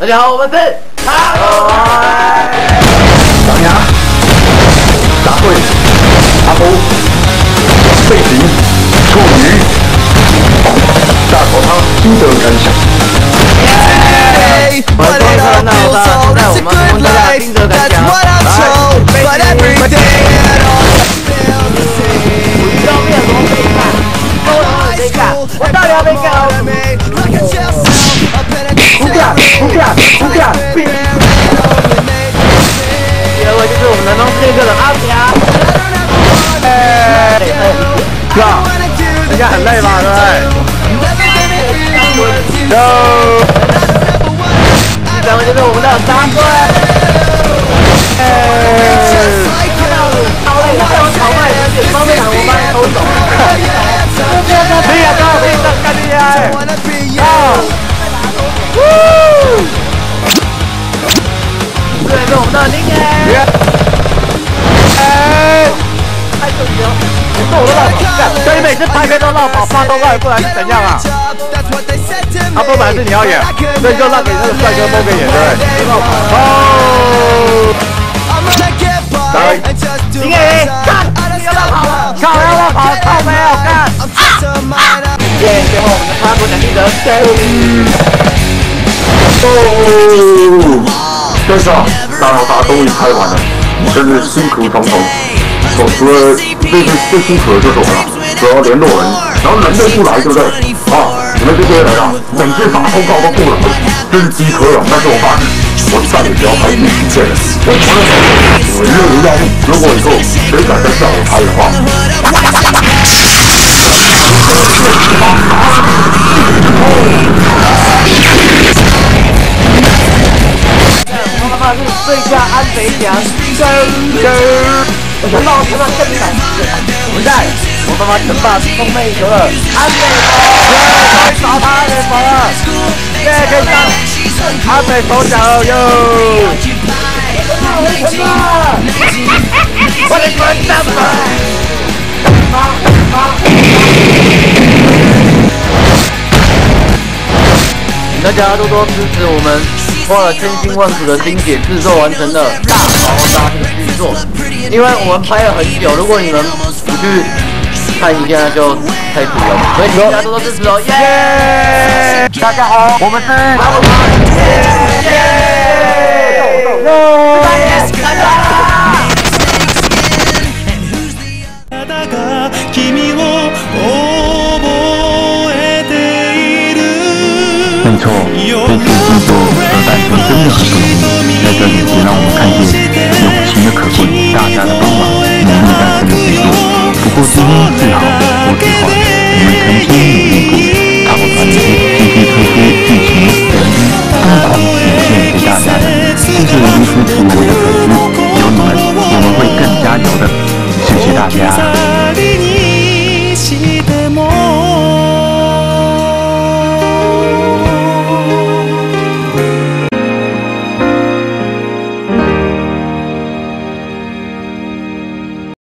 大家好，我们是阿狗。狼牙、大会、阿波、背景、处女、大口汤心得感想。我终于看到他在我们公司的心得感想。来，背景。我要面膜可以看，都可以看，我到底要被干了？出价，第二位就是我们南方这个的阿强。是啊，人家很累嘛，对不对？第三位就是我们的三队。超累的，非常豪迈的，而且方面场我帮你偷走。厉害，干厉害！对，是我们的林爷。太可惜了，是我的绕跑，所以每次拍片都绕跑，发都绕过来是怎样啊？阿波本来是你要演，所以就让给那个帅哥莫给演，对不对？哦。来，林爷，干！你要绕跑了，靠，要绕跑，靠没有干？耶！最后我们的插播奖励者，先生，大老大终于拍完了，真是辛苦重重。除了最辛苦的就是我了，主要联络人，然后人都不来，对不对？你们这些人啊，每次打通告都不来，真是饥渴了。但是我发誓，我再也不要拍剧情片了。我从来没有，我热如要命。如果以后谁敢再叫我拍的话，妈妈是最佳安肥奖，我想让我看到更感人。现在我妈妈称霸东妹球了，安美佛，终于找他安美佛了，现在可以上安美佛奖了哟！我的关上吧！大家多多支持我们花了千辛万苦的心血制作完成的《大逃杀》这个剧作，因为我们拍了很久，如果你们不去看一下就太苦了，所以请大家多多支持哦！耶！大家好，我们是阿狗汤，没错，这次制作和版权真的很不容易，在这里也让我们看见友情的可贵，大家的帮忙，努力诞生的制作。不过今天最好我计划，你们曾经努力过，大狗团也会继续推出剧情、人疯狂呈现给大家的。谢谢一直支持我的粉丝，有你们，我们会更加油的。谢谢大家。